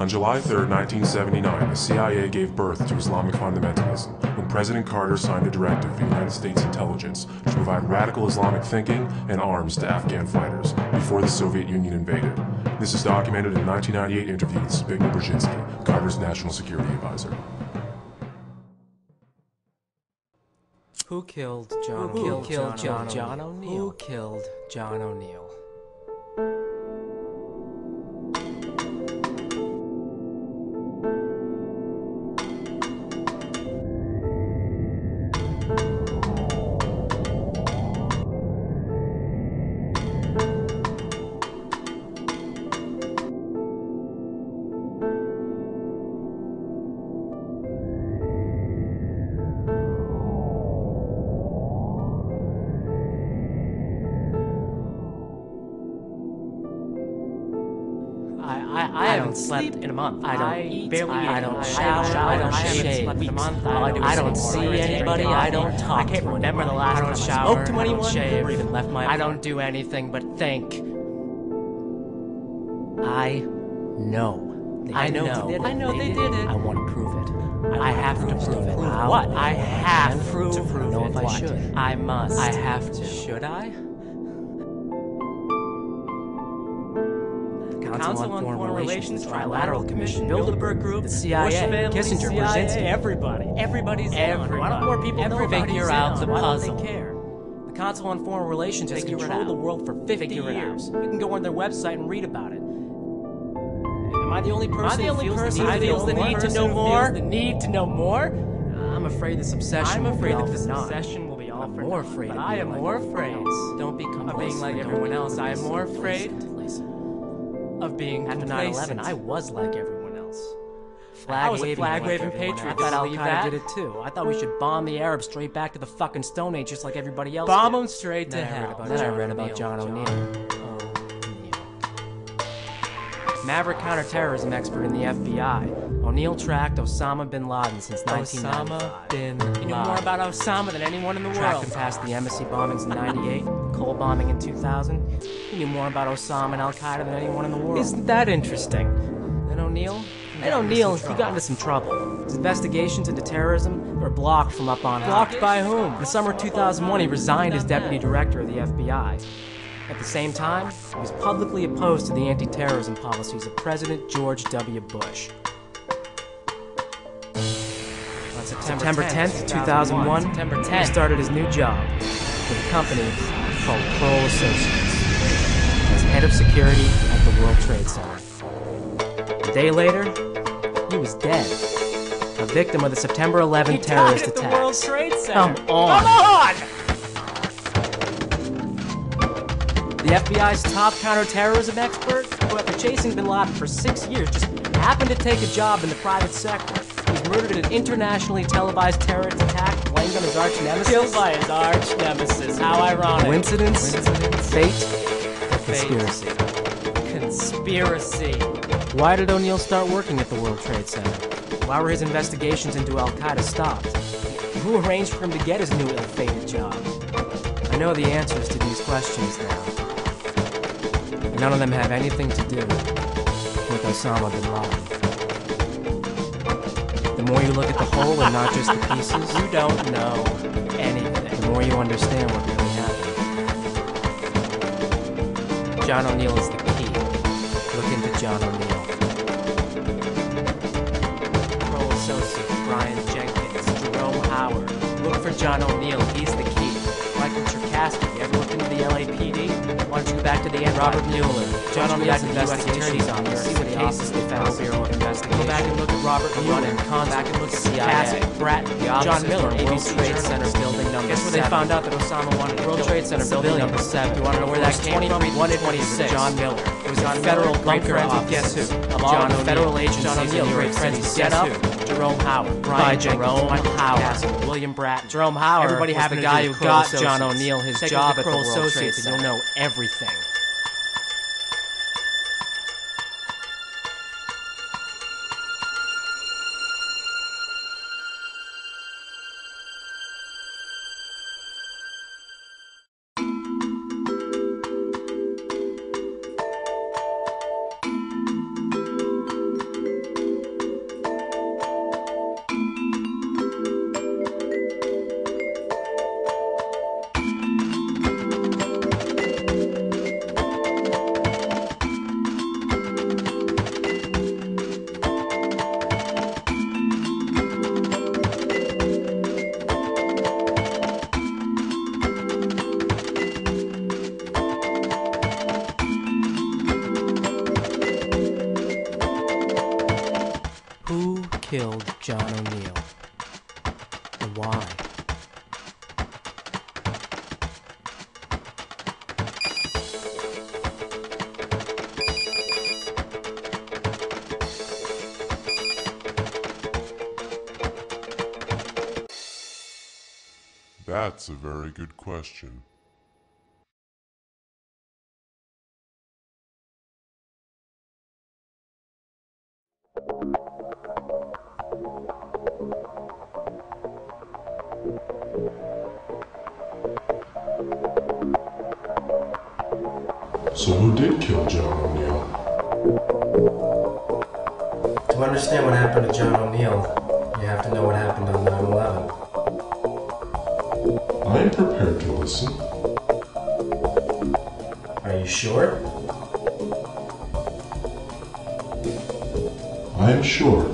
On July 3, 1979, the CIA gave birth to Islamic fundamentalism when President Carter signed a directive for the United States intelligence to provide radical Islamic thinking and arms to Afghan fighters before the Soviet Union invaded. This is documented in a 1998 interview with Zbigniew Brzezinski, Carter's national security advisor. Who killed John O'Neill? Who killed John O'Neill? Who killed John O'Neill? I haven't slept in a month. I don't eat. Barely. I don't shower. I don't shave. In a month. I don't see anybody. I don't talk. I can't remember the last time I spoke to anyone or even left my. I don't do anything but think. I know. I know they did it. I want to prove it. I have to prove it. What? I have to prove it. I don't know if I should. I must. I have to. Should I? Council on Foreign Relations, Trilateral Commission, Bilderberg Group, the CIA, Kissinger, Brzezinski, everybody. Everybody's in. Why don't more people figure out the puzzle? Why don't they care? The Council on Foreign Relations has controlled the world for 50 years. You can go on their website and read about it. Am I the only person who feels the need to know more? The need to know more? I'm afraid this obsession will be all for naught. I'm more afraid. But I am more afraid. Don't become of being like everyone else. I am more afraid of being after 9/11. I was like everyone else. Flag-waving patriot. I thought Al-Qaeda did it too. I thought we should bomb the Arabs straight back to the fucking Stone Age, just like everybody else. Bomb them straight to hell. Then I read about John O'Neill. Maverick counterterrorism expert in the FBI. O'Neill tracked Osama bin Laden since 1995. He knew more about Osama than anyone in the world. Tracked him past the embassy bombings in '98, Cole bombing in 2000. He knew more about Osama and Al-Qaeda than anyone in the world. Isn't that interesting? Then O'Neill, he got into some trouble. His investigations into terrorism were blocked from up on high. Blocked by whom? In the summer of 2001, he resigned as deputy director of the FBI. At the same time, he was publicly opposed to the anti-terrorism policies of President George W. Bush. On September 10th, 2001, he started his new job with a company called Kroll Associates as head of security at the World Trade Center. A day later, he was dead, a victim of the September 11 terrorist attacks. The World Trade Center. Come on! The FBI's top counterterrorism expert, who after chasing bin Laden for 6 years just happened to take a job in the private sector. He was murdered in an internationally televised terrorist attack blamed on his arch nemesis. Killed by his arch nemesis. How ironic. Coincidence? Fate? Or conspiracy? Conspiracy. Why did O'Neill start working at the World Trade Center? Why were his investigations into Al-Qaeda stopped? Who arranged for him to get his new ill-fated job? I know the answers to these questions now. None of them have anything to do with Osama bin Laden. The more you look at the whole and not just the pieces, you don't know anything. The more you understand what really happened. John O'Neill is the key. Look into John O'Neill. Pro Associate Brian Jenkins, Jerome Howard. Look for John O'Neill. He's the key. Michael Cherkasky. You ever looked into the LAPD? Why don't you go back to the end? Robert Mueller. John O'Neill's investigations on there. See what cases they found. Bureau of Investigation. Go back and look at Robert Mueller. Come back and look at CIA. ABC, John Miller, World Trade Center building number 7. Guess where they found out that Osama wanted to World Trade Center building number 7. You want to know where that came from? 126. John Miller. It was a federal bunker office. Guess who? Of all the federal agencies in New York City. Guess who? Jerome Howard. Brian Jerome Howard. William Bratton. Jerome Howard. Everybody having the guy who got John O'Neill his job at the World Trade Center. You'll know everything. killed John O'Neill? And why? That's a very good question. So who did kill John O'Neill? To understand what happened to John O'Neill, you have to know what happened on 9/11. I am prepared to listen. Are you sure? I am sure.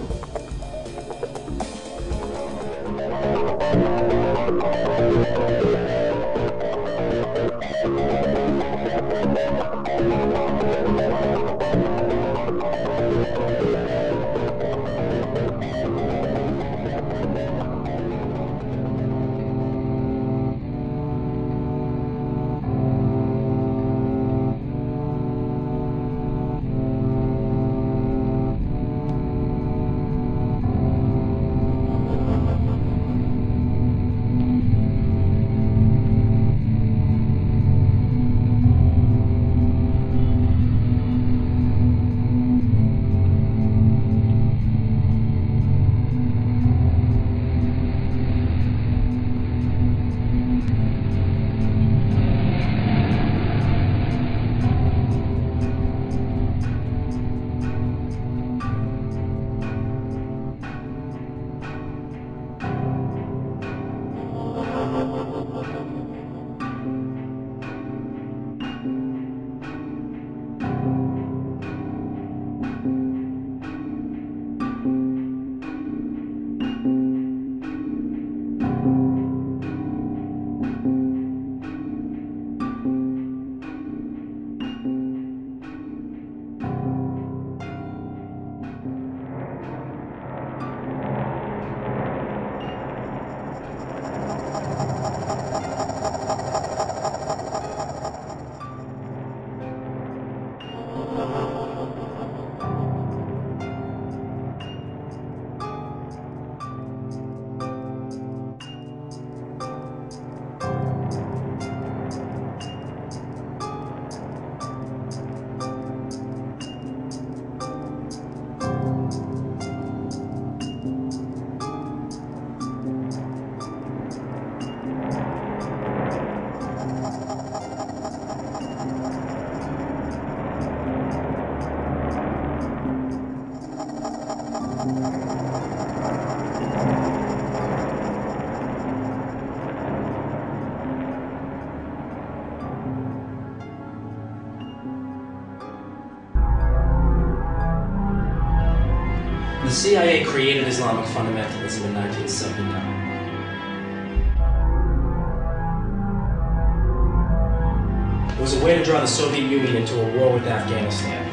The CIA created Islamic fundamentalism in 1979. It was a way to draw the Soviet Union into a war with Afghanistan.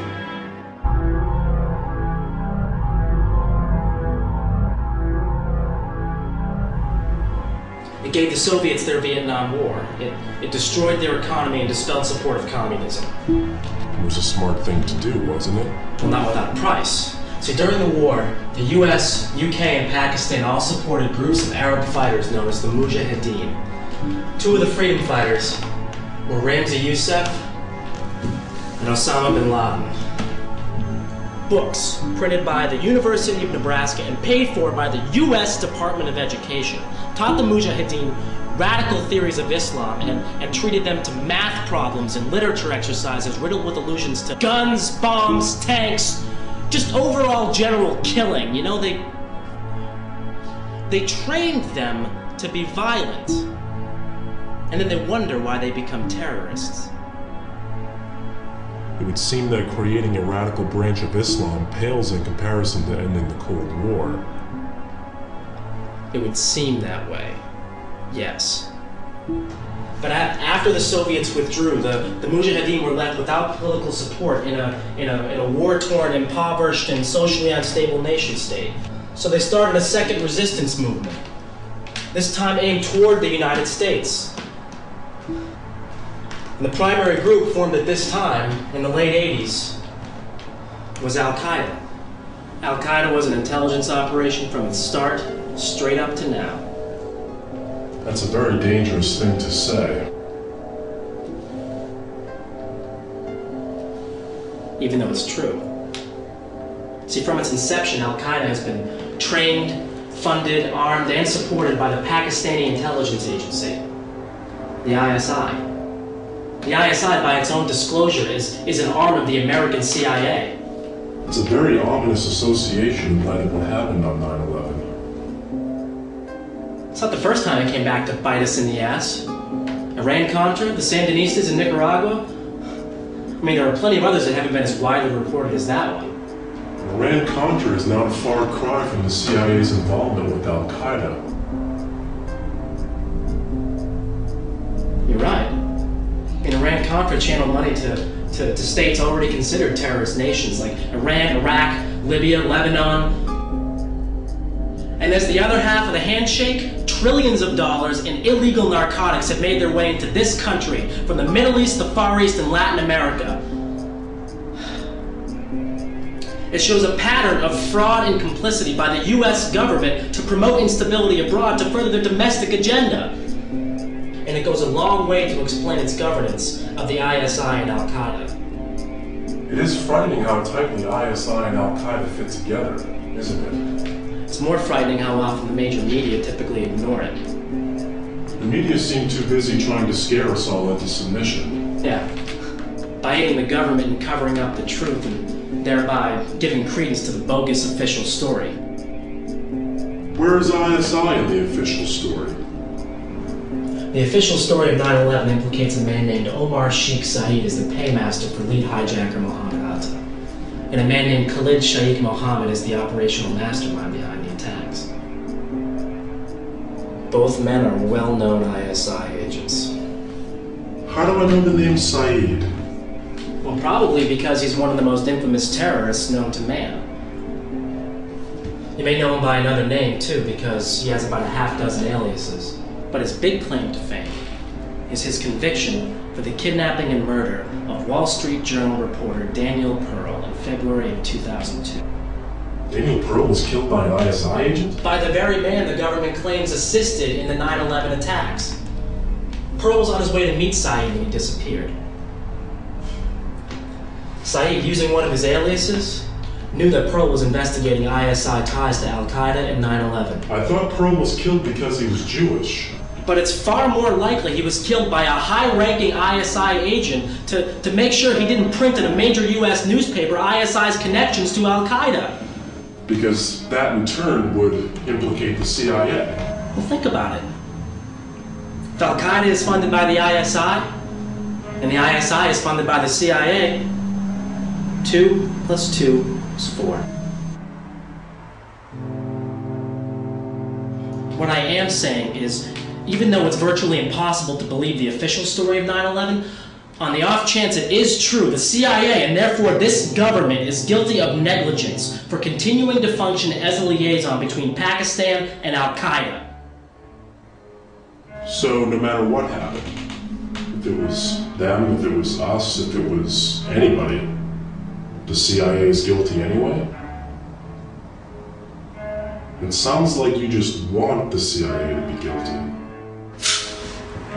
It gave the Soviets their Vietnam War. It destroyed their economy and dispelled support of communism. It was a smart thing to do, wasn't it? Well, not without a price. See, during the war, the US, UK, and Pakistan all supported groups of Arab fighters known as the Mujahideen. Two of the freedom fighters were Ramzi Youssef and Osama bin Laden. Books printed by the University of Nebraska and paid for by the US Department of Education taught the Mujahideen radical theories of Islam and treated them to math problems and literature exercises riddled with allusions to guns, bombs, tanks, just overall general killing. You know, they trained them to be violent, and then they wonder why they become terrorists. It would seem that creating a radical branch of Islam pales in comparison to ending the Cold War. It would seem that way, yes. But after the Soviets withdrew, the Mujahideen were left without political support in a war-torn, impoverished, and socially unstable nation-state. So they started a second resistance movement, this time aimed toward the United States. And the primary group formed at this time, in the late 80s, was Al-Qaeda. Al-Qaeda was an intelligence operation from its start, straight up to now. That's a very dangerous thing to say. Even though it's true. See, from its inception, Al-Qaeda has been trained, funded, armed, and supported by the Pakistani intelligence agency, the ISI. The ISI, by its own disclosure, is an arm of the American CIA. It's a very ominous association in light of what happened on 9/11. It's not the first time it came back to bite us in the ass. Iran-Contra, the Sandinistas in Nicaragua. I mean, there are plenty of others that haven't been as widely reported as that one. Iran-Contra is not a far cry from the CIA's involvement with Al-Qaeda. You're right. Iran-Contra channeled money to states already considered terrorist nations like Iran, Iraq, Libya, Lebanon. And as the other half of the handshake, trillions of dollars in illegal narcotics have made their way into this country from the Middle East, the Far East, and Latin America. It shows a pattern of fraud and complicity by the U.S. government to promote instability abroad to further their domestic agenda. And it goes a long way to explain its governance of the ISI and Al-Qaeda. It is frightening how tightly ISI and Al-Qaeda fit together, isn't it? It's more frightening how often the major media typically ignore it. The media seem too busy trying to scare us all into submission. Yeah. By aiding the government and covering up the truth and thereby giving credence to the bogus official story. Where is ISI in the official story? The official story of 9/11 implicates a man named Omar Sheikh Saeed as the paymaster for lead hijacker Mohammed Atta, and a man named Khalid Shaikh Mohammed as the operational mastermind behind the attacks. Both men are well-known ISI agents. How do I know the name Saeed? Well, probably because he's one of the most infamous terrorists known to man. You may know him by another name, too, because he has about a half-dozen aliases. But his big claim to fame is his conviction for the kidnapping and murder of Wall Street Journal reporter Daniel Pearl in February of 2002. Daniel Pearl was killed by an ISI agent? By the very man the government claims assisted in the 9/11 attacks. Pearl was on his way to meet Saeed when he disappeared. Saeed, using one of his aliases, knew that Pearl was investigating ISI ties to Al-Qaeda and 9/11. I thought Pearl was killed because he was Jewish. But it's far more likely he was killed by a high-ranking ISI agent to make sure he didn't print in a major U.S. newspaper ISI's connections to Al-Qaeda. Because that in turn would implicate the CIA. Well, think about it. If Al-Qaeda is funded by the ISI, and the ISI is funded by the CIA, 2 plus 2 is 4. What I am saying is, even though it's virtually impossible to believe the official story of 9/11, on the off chance it is true, the CIA, and therefore this government, is guilty of negligence for continuing to function as a liaison between Pakistan and Al-Qaeda. So no matter what happened, if it was them, if it was us, if it was anybody, the CIA is guilty anyway? It sounds like you just want the CIA to be guilty.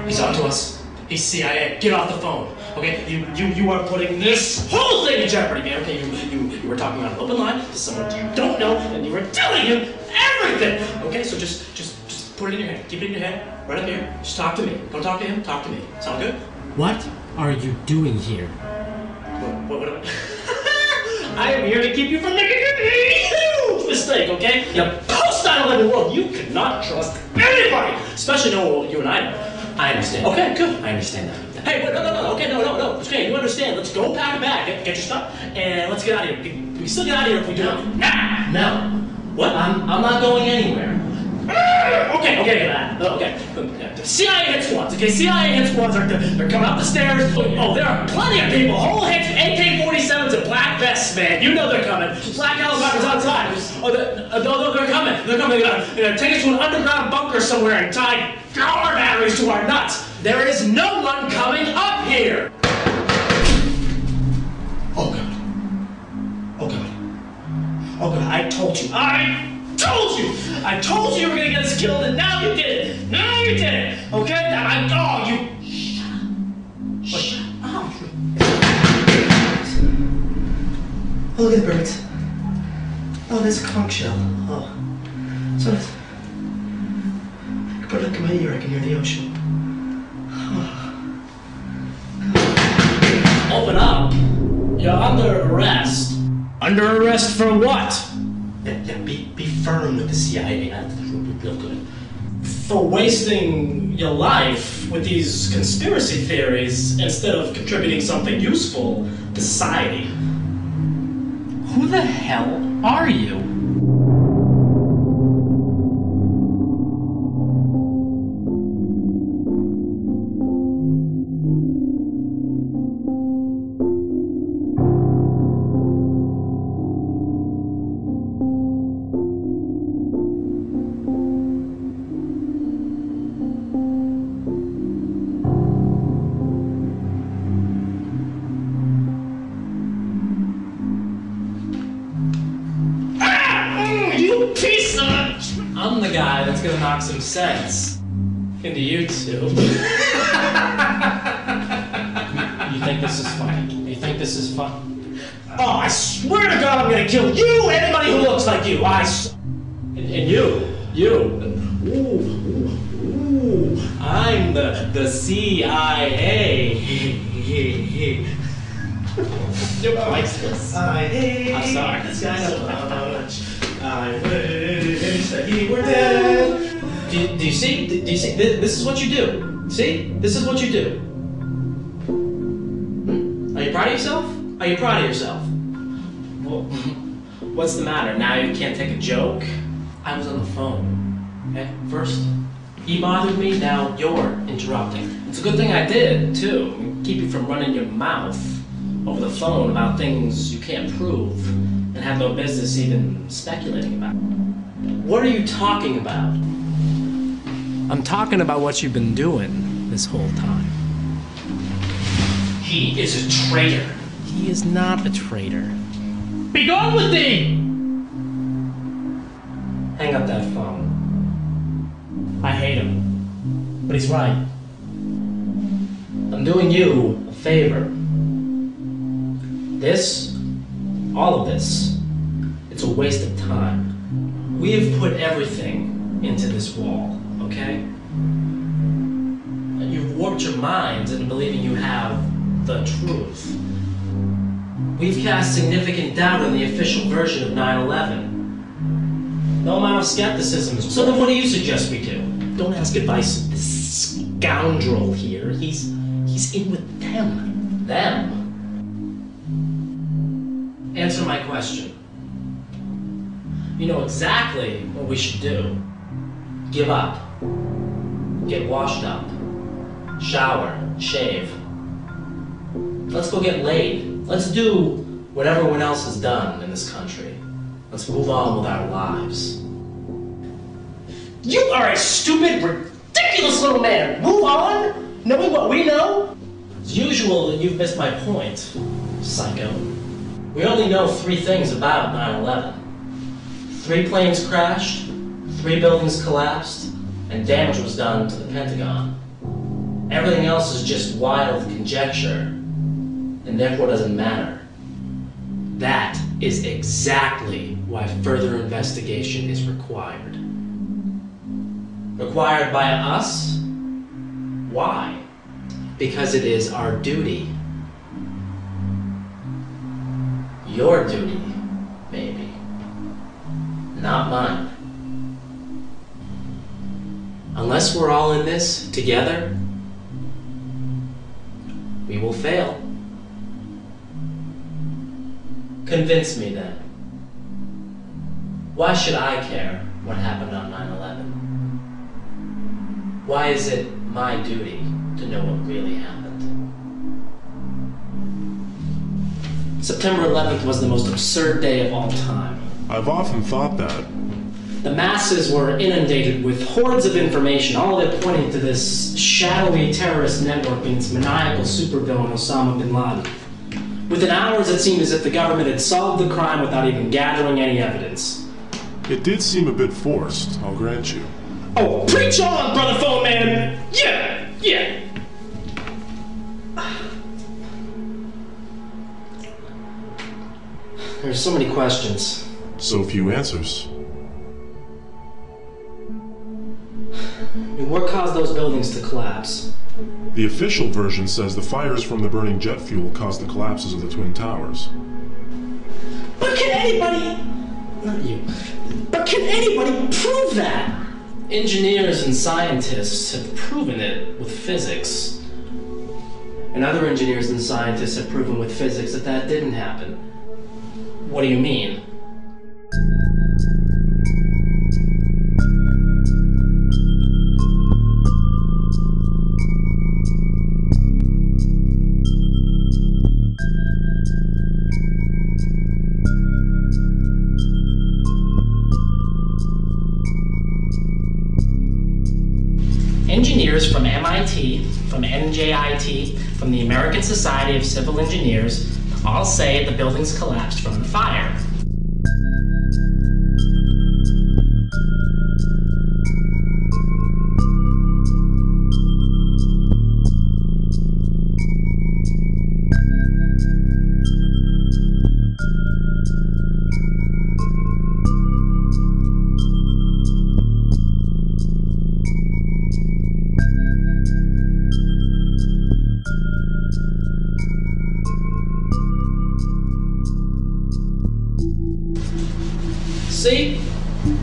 He's on to us. He's CIA. Get off the phone. Okay? You are putting this whole thing in jeopardy, man. Okay? You were talking on an open line to someone you don't know, and you were telling him everything. Okay? So just put it in your head. Keep it in your head. Right up here. Just talk to me. Don't talk to him. Talk to me. Sound good? What are you doing here? What I am here to keep you from making a huge mistake, okay? In a post-9/11 world, you cannot trust anybody, especially knowing what you and I know. I understand. Okay, good. I understand that. Hey, wait, no. Okay, no. Okay, you understand. Let's go pack a bag, get your stuff, and let's get out of here. We still get out of here if we do it. No. What? I'm not going anywhere. Okay. The CIA hit squads. Okay, CIA hit squads they're coming up the stairs. Oh, there are plenty of people. Whole hits, AK-47s and black black vests, man. You know they're coming. Black helicopters outside. Oh, they're coming. They're coming. They're gonna take us to an underground bunker somewhere and tie power batteries to our nuts. There is no one coming up here. Oh, God. Oh, God. Oh, God. I told you. I told you you were gonna get us killed, and now you did it. Now you did it. Okay? Shut up. Oh, look at the birds. Oh, there's a conch shell. Oh. So it's... I can put it up in my ear, I can hear the ocean. Oh. Open up. You're under arrest. Under arrest for what? Yeah, be firm with the CIA. That's real good. For wasting your life with these conspiracy theories instead of contributing something useful to society. Who the hell are you? I'm the guy that's gonna knock some sense into you two. You think this is funny? You think this is fun? Oh, I swear to God I'm gonna kill you, anybody who looks like you. And you. Ooh, I'm the CIA. Who likes this? I'm sorry. This guy's I wish that he were dead. Do you see? This is what you do. See? This is what you do. Are you proud of yourself? Are you proud of yourself? Well, what's the matter? Now you can't take a joke? I was on the phone. Okay? First, he bothered me, now you're interrupting. It's a good thing I did, too. Keep you from running your mouth over the phone about things you can't prove and have no business even speculating about. What are you talking about? I'm talking about what you've been doing this whole time. He is a traitor. He is not a traitor. Be gone with thee! Hang up that phone. I hate him, but he's right. I'm doing you a favor. All of this, it's a waste of time. We have put everything into this wall, okay? And you've warped your minds into believing you have the truth. We've cast significant doubt on the official version of 9/11. No amount of skepticism is... So then what do you suggest we do? Don't ask advice of this scoundrel here. He's in with them. Them? Answer my question. You know exactly what we should do. Give up. Get washed up. Shower. Shave. Let's go get laid. Let's do what everyone else has done in this country. Let's move on with our lives. You are a stupid, ridiculous little man. Move on, knowing what we know. As usual, you've missed my point, psycho. We only know 3 things about 9/11. 3 planes crashed, 3 buildings collapsed, and damage was done to the Pentagon. Everything else is just wild conjecture, and therefore doesn't matter. That is exactly why further investigation is required. Required by us? Why? Because it is our duty. Your duty, maybe. Not mine. Unless we're all in this together, we will fail. Convince me then. Why should I care what happened on 9/11? Why is it my duty to know what really happened? September 11th was the most absurd day of all time. I've often thought that. The masses were inundated with hordes of information, all of it pointing to this shadowy terrorist network and its maniacal supervillain Osama bin Laden. Within hours, it seemed as if the government had solved the crime without even gathering any evidence. It did seem a bit forced, I'll grant you. Oh, preach on, brother phone man! Yeah! There's so many questions. So few answers. What caused those buildings to collapse? The official version says the fires from the burning jet fuel caused the collapses of the Twin Towers. But can anybody... Not you. But can anybody prove that? Engineers and scientists have proven it with physics. And other engineers and scientists have proven with physics that that didn't happen. What do you mean? Engineers from MIT, from NJIT, from the American Society of Civil Engineers all say the buildings collapsed from the fire. See?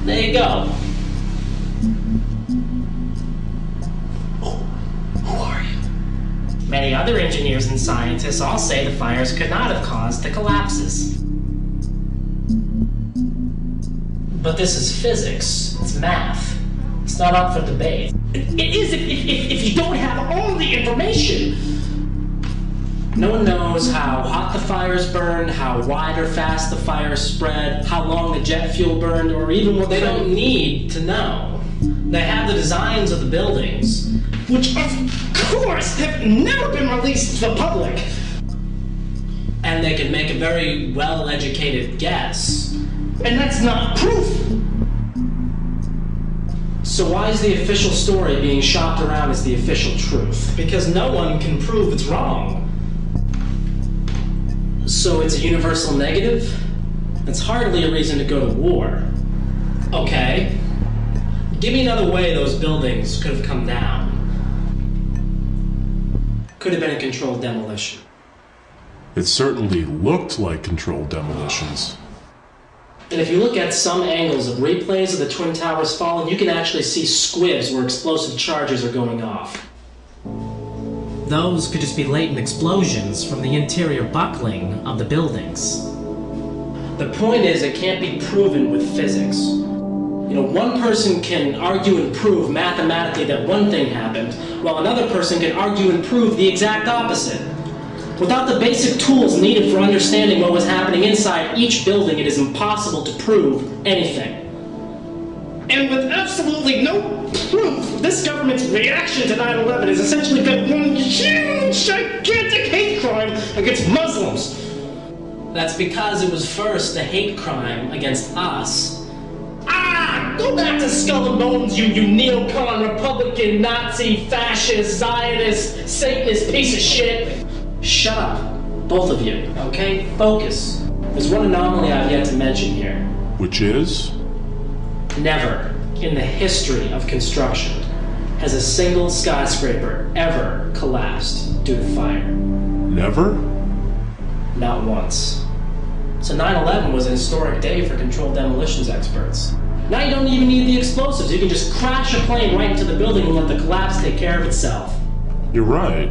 There you go. Who are you? Many other engineers and scientists all say the fires could not have caused the collapses. But this is physics. It's math. It's not up for debate. It is if you don't have all the information. No one knows how hot the fires burned, how wide or fast the fires spread, how long the jet fuel burned, or even what they don't need to know. They have the designs of the buildings, which of course have never been released to the public. And they can make a very well-educated guess. And that's not proof! So why is the official story being shopped around as the official truth? Because no one can prove it's wrong. So it's a universal negative? That's hardly a reason to go to war. Okay. Give me another way those buildings could have come down. Could have been a controlled demolition. It certainly looked like controlled demolitions. And if you look at some angles of replays of the Twin Towers falling, you can actually see squibs where explosive charges are going off. Those could just be latent explosions from the interior buckling of the buildings. The point is, it can't be proven with physics. You know, one person can argue and prove mathematically that one thing happened, while another person can argue and prove the exact opposite. Without the basic tools needed for understanding what was happening inside each building, it is impossible to prove anything. And with absolutely no proof, this government's reaction to 9/11 has essentially been one huge, gigantic hate crime against Muslims. That's because it was first a hate crime against us. Go back to Skull and Bones, you neocon, Republican, Nazi, fascist, Zionist, Satanist piece of shit. Shut up, both of you, okay? Focus. There's one anomaly I've yet to mention here. Which is? Never in the history of construction has a single skyscraper ever collapsed due to fire. Never? Not once. So 9/11 was a historic day for controlled demolitions experts. Now you don't even need the explosives. You can just crash a plane right into the building and let the collapse take care of itself. You're right.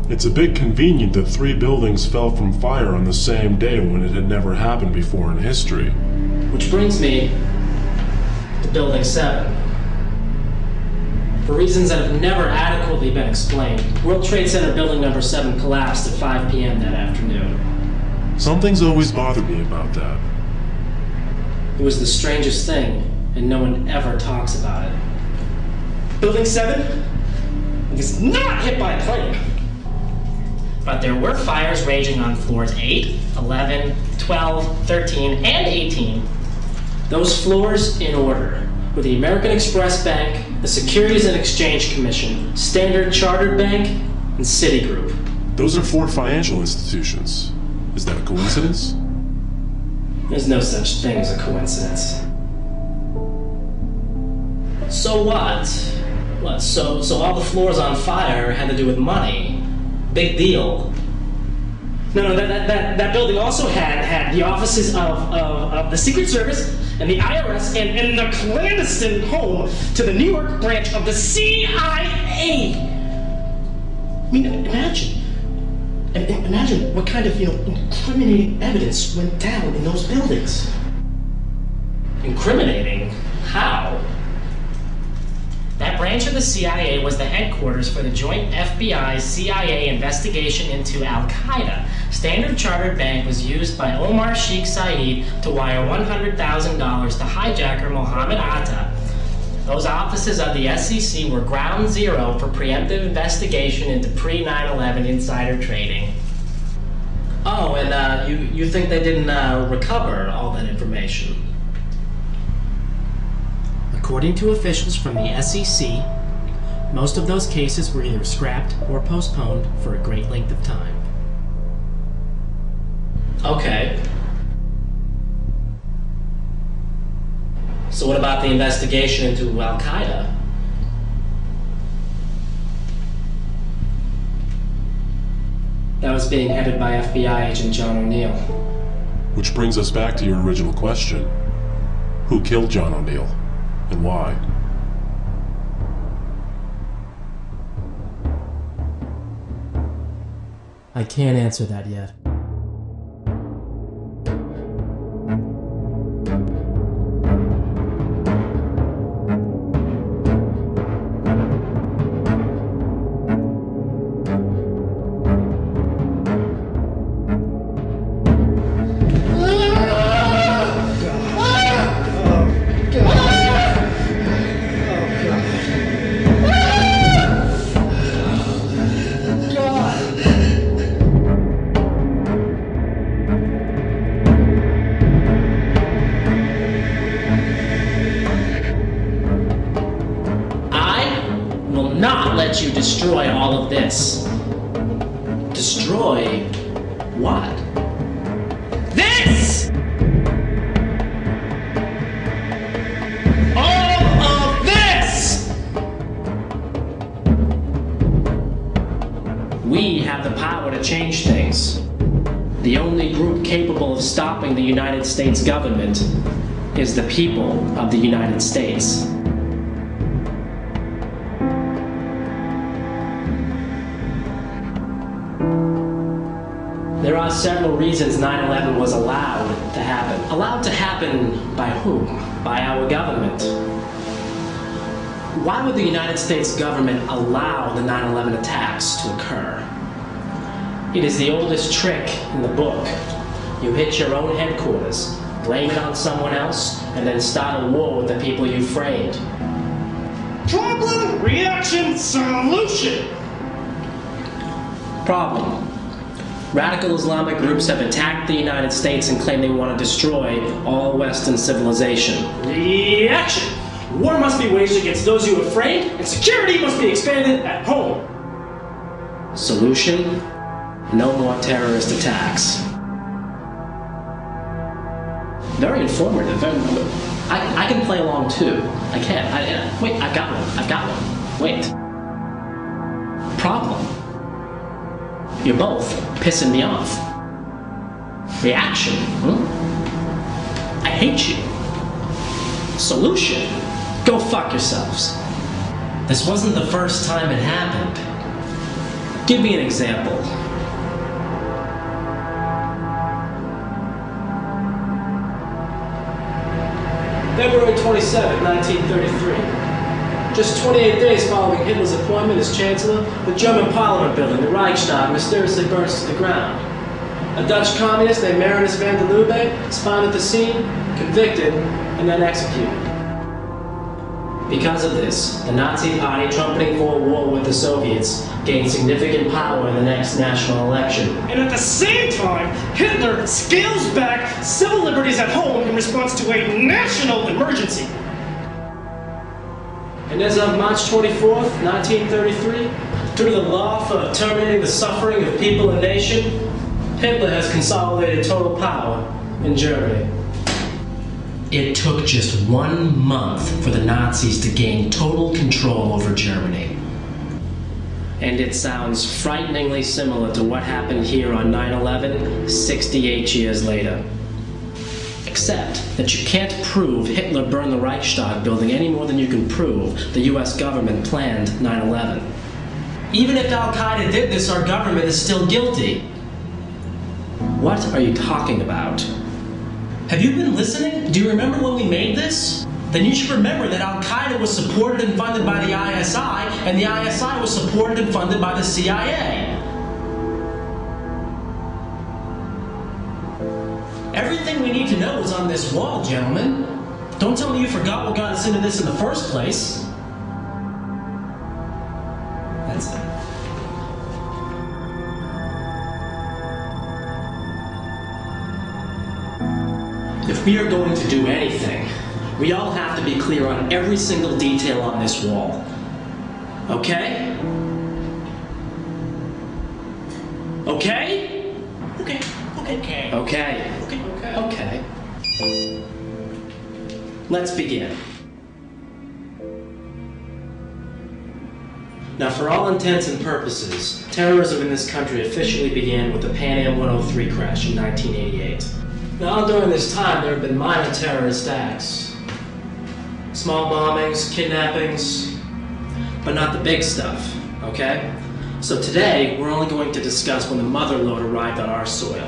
It's a bit convenient that 3 buildings fell from fire on the same day when it had never happened before in history. Which brings me to Building 7. For reasons that have never adequately been explained, World Trade Center Building Number 7 collapsed at 5 p.m. that afternoon. Something's always bothered me about that. It was the strangest thing, and no one ever talks about it. Building 7 was not hit by a plane. But there were fires raging on floors 8, 11, 12, 13, and 18. Those floors in order were the American Express Bank, the Securities and Exchange Commission, Standard Chartered Bank, and Citigroup. Those are 4 financial institutions. Is that a coincidence? There's no such thing as a coincidence. So what? So all the floors on fire had to do with money. Big deal. No, that building also had the offices of the Secret Service and the IRS and the clandestine home to the New York branch of the CIA. I mean, imagine what kind of, incriminating evidence went down in those buildings. Incriminating? How? That branch of the CIA was the headquarters for the joint FBI-CIA investigation into Al-Qaeda. Standard Chartered Bank was used by Omar Sheikh Saeed to wire $100,000 to hijacker Mohammed Atta. Those offices of the SEC were ground zero for preemptive investigation into pre-9/11 insider trading. Oh, and you think they didn't recover all that information? According to officials from the SEC, most of those cases were either scrapped or postponed for a great length of time. Okay. So what about the investigation into Al-Qaeda? That was being headed by FBI agent John O'Neill. Which brings us back to your original question. Who killed John O'Neill? And why? I can't answer that yet. You destroy all of this. Destroy what? This! All of this! We have the power to change things. The only group capable of stopping the United States government is the people of the United States. There are several reasons 9/11 was allowed to happen. Allowed to happen by whom? By our government. Why would the United States government allow the 9/11 attacks to occur? It is the oldest trick in the book. You hit your own headquarters, blame it on someone else, and then start a war with the people you framed. Problem, reaction, solution! Problem. Radical Islamic groups have attacked the United States and claim they want to destroy all Western civilization. Reaction! War must be waged against those who are afraid, and security must be expanded at home. Solution? No more terrorist attacks. Very informative. I can play along too. I can. Wait, I've got one. Wait. Problem. You're both pissing me off. Reaction. I hate you. Solution. Go fuck yourselves. This wasn't the first time it happened. Give me an example. February 27, 1933. Just 28 days following Hitler's appointment as Chancellor, the German Parliament building, the Reichstag, mysteriously burns to the ground. A Dutch communist named Marinus van der Lubbe is found at the scene, convicted, and then executed. Because of this, the Nazi Party, trumpeting for a war with the Soviets, gained significant power in the next national election. And at the same time, Hitler scales back civil liberties at home in response to a national emergency. And as of March 24th, 1933, through the law for terminating the suffering of people and nation, Hitler has consolidated total power in Germany. It took just 1 month for the Nazis to gain total control over Germany. And it sounds frighteningly similar to what happened here on 9/11, 68 years later. Except that you can't prove Hitler burned the Reichstag building any more than you can prove the US government planned 9/11. Even if Al-Qaeda did this, our government is still guilty. What are you talking about? Have you been listening? Do you remember when we made this? Then you should remember that Al-Qaeda was supported and funded by the ISI, and the ISI was supported and funded by the CIA. Everything we need to know is on this wall, gentlemen. Don't tell me you forgot what got us into this in the first place. That's it. If we are going to do anything, we all have to be clear on every single detail on this wall. Okay? Okay? Okay. Okay. Okay. Let's begin. Now, for all intents and purposes, terrorism in this country officially began with the Pan Am 103 crash in 1988. Now, during this time, there have been minor terrorist acts. Small bombings, kidnappings, but not the big stuff, okay? So today, we're only going to discuss when the mother lode arrived on our soil.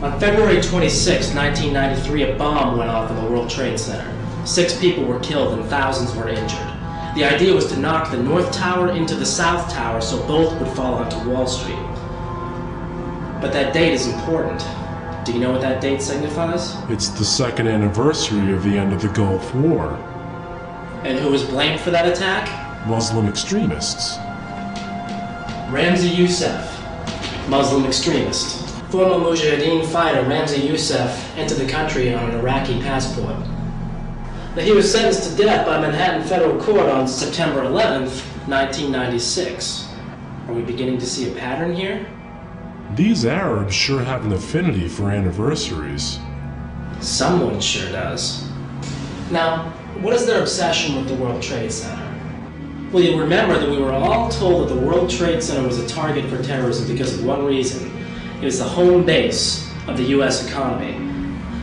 On February 26, 1993, a bomb went off in the World Trade Center. 6 people were killed and thousands were injured. The idea was to knock the North Tower into the South Tower so both would fall onto Wall Street. But that date is important. Do you know what that date signifies? It's the second anniversary of the end of the Gulf War. And who was blamed for that attack? Muslim extremists. Ramzi Youssef, Muslim extremist. Former Mujahideen fighter Ramzi Youssef entered the country on an Iraqi passport. Now, he was sentenced to death by Manhattan Federal Court on September 11th, 1996. Are we beginning to see a pattern here? These Arabs sure have an affinity for anniversaries. Someone sure does. Now, what is their obsession with the World Trade Center? Well, you'll remember that we were all told that the World Trade Center was a target for terrorism because of one reason. It was the home base of the US economy.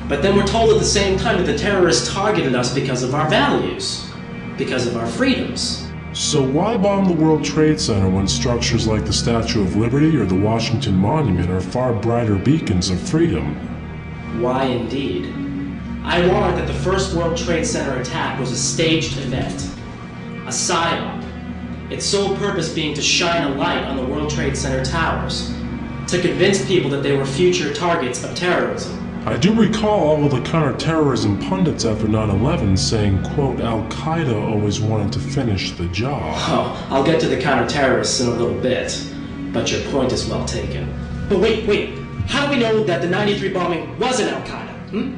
But then we're told at the same time that the terrorists targeted us because of our values, because of our freedoms. So why bomb the World Trade Center when structures like the Statue of Liberty or the Washington Monument are far brighter beacons of freedom? Why indeed? I warrant that the first World Trade Center attack was a staged event, a psyop, its sole purpose being to shine a light on the World Trade Center towers, to convince people that they were future targets of terrorism. I do recall all of the counterterrorism pundits after 9/11 saying, quote, Al-Qaeda always wanted to finish the job. Oh, I'll get to the counter-terrorists in a little bit, but your point is well taken. But wait, how do we know that the 93 bombing wasn't Al-Qaeda?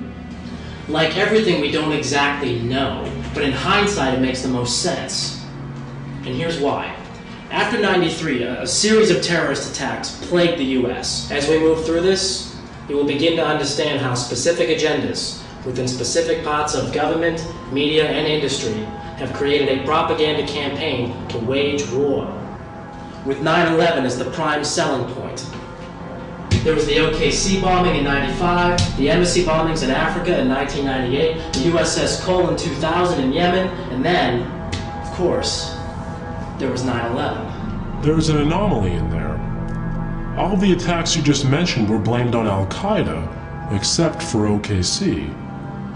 Like everything, we don't exactly know, but in hindsight it makes the most sense. And here's why. After 93, a series of terrorist attacks plagued the US. As we move through this, you will begin to understand how specific agendas within specific parts of government, media, and industry have created a propaganda campaign to wage war, with 9/11 as the prime selling point. There was the OKC bombing in 95, the embassy bombings in Africa in 1998, the USS Cole in 2000 in Yemen, and then, of course, there was 9/11. There's an anomaly in there. All the attacks you just mentioned were blamed on Al-Qaeda, except for OKC.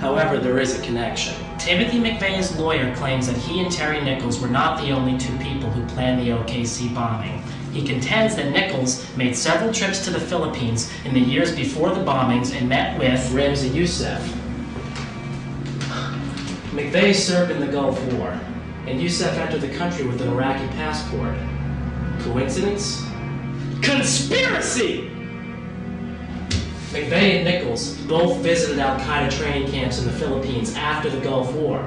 However, there is a connection. Timothy McVeigh's lawyer claims that he and Terry Nichols were not the only 2 people who planned the OKC bombing. He contends that Nichols made several trips to the Philippines in the years before the bombings and met with Ramzi Youssef. McVeigh served in the Gulf War, and Youssef entered the country with an Iraqi passport. Coincidence? Conspiracy! McVeigh and Nichols both visited al-Qaeda training camps in the Philippines after the Gulf War.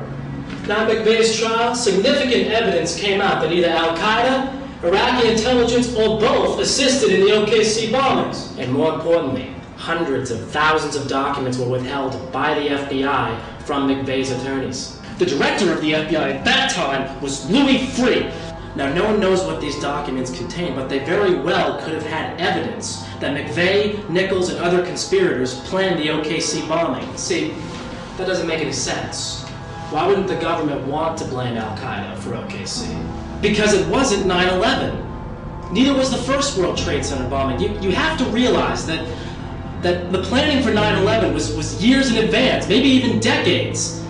Now, at McVeigh's trial, significant evidence came out that either al-Qaeda, Iraqi intelligence, or both assisted in the OKC bombings. And more importantly, hundreds of thousands of documents were withheld by the FBI from McVeigh's attorneys. The director of the FBI at that time was Louis Freeh. Now, no one knows what these documents contain, but they very well could have had evidence that McVeigh, Nichols, and other conspirators planned the OKC bombing. See, that doesn't make any sense. Why wouldn't the government want to blame al-Qaeda for OKC? Because it wasn't 9/11. Neither was the first World Trade Center bombing. You have to realize that the planning for 9/11 was years in advance, maybe even decades.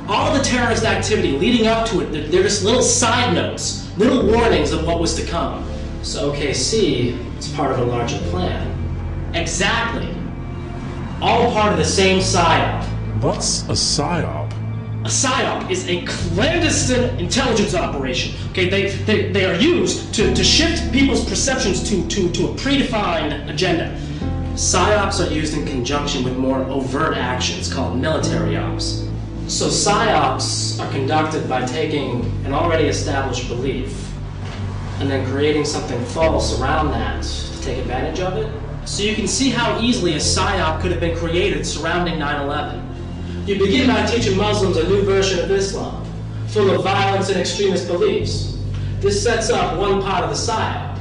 All the terrorist activity leading up to it, they're just little side notes, little warnings of what was to come. So OKC is part of a larger plan. Exactly. All part of the same PSYOP. What's a PSYOP? A PSYOP is a clandestine intelligence operation. Okay, they are used to shift people's perceptions to a predefined agenda. PSYOPs are used in conjunction with more overt actions called military ops. So PSYOPs are conducted by taking an already established belief and then creating something false around that to take advantage of it. So you can see how easily a PSYOP could have been created surrounding 9/11. You begin by teaching Muslims a new version of Islam, full of violence and extremist beliefs. This sets up one part of the PSYOP,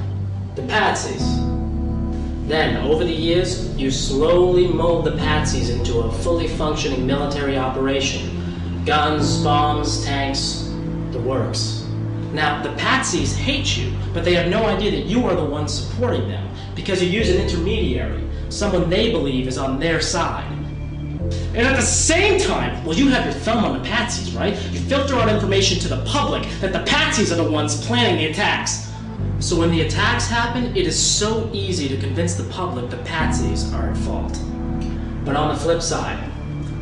the patsies. Then, over the years, you slowly mold the patsies into a fully functioning military operation. Guns, bombs, tanks, the works. Now, the patsies hate you, but they have no idea that you are the one supporting them, because you use an intermediary, someone they believe is on their side. And at the same time, well, you have your thumb on the patsies, right? You filter out information to the public that the patsies are the ones planning the attacks. So when the attacks happen, it is so easy to convince the public the patsies are at fault. But on the flip side,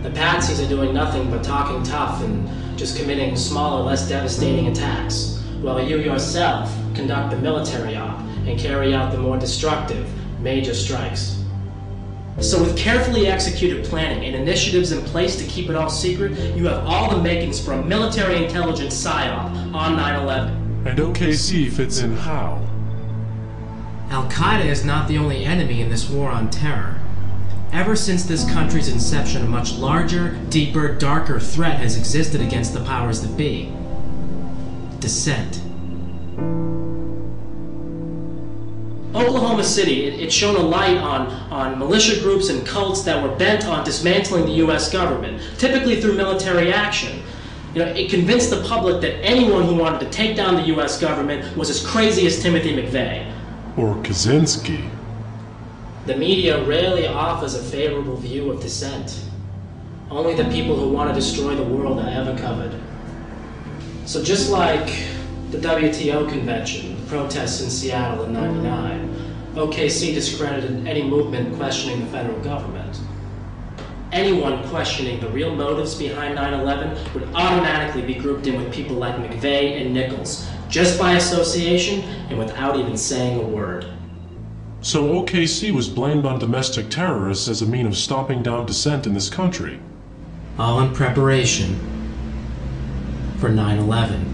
the patsies are doing nothing but talking tough and just committing smaller, less devastating attacks, while you yourself conduct the military op and carry out the more destructive major strikes. So with carefully executed planning and initiatives in place to keep it all secret, you have all the makings for a military intelligence PSYOP on 9/11. And OKC fits in how? Al-Qaeda is not the only enemy in this war on terror. Ever since this country's inception, a much larger, deeper, darker threat has existed against the powers that be. Dissent. Oklahoma City, it shone a light on militia groups and cults that were bent on dismantling the U.S. government, typically through military action. You know, it convinced the public that anyone who wanted to take down the U.S. government was as crazy as Timothy McVeigh. Or Kaczynski. The media rarely offers a favorable view of dissent. Only the people who want to destroy the world are ever covered. So just like the WTO convention, the protests in Seattle in '99, OKC discredited any movement questioning the federal government. Anyone questioning the real motives behind 9/11 would automatically be grouped in with people like McVeigh and Nichols, just by association and without even saying a word. So OKC was blamed on domestic terrorists as a means of stomping down dissent in this country. All in preparation for 9/11.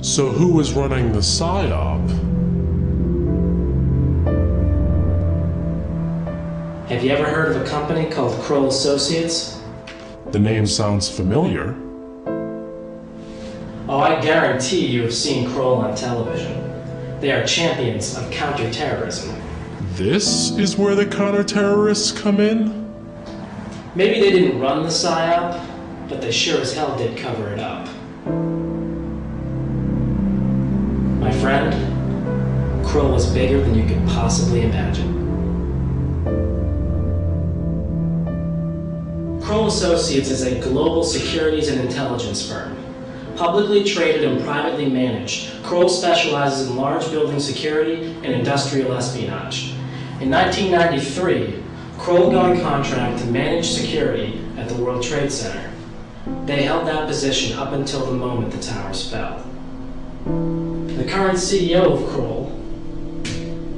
So who was running the PSYOP? Have you ever heard of a company called Kroll Associates? The name sounds familiar. Oh, I guarantee you have seen Kroll on television. They are champions of counterterrorism. This is where the counter-terrorists come in? Maybe they didn't run the PSYOP, but they sure as hell did cover it up. My friend, Kroll was bigger than you could possibly imagine. Kroll Associates is a global securities and intelligence firm. Publicly traded and privately managed, Kroll specializes in large building security and industrial espionage. In 1993, Kroll got a contract to manage security at the World Trade Center. They held that position up until the moment the towers fell. The current CEO of Kroll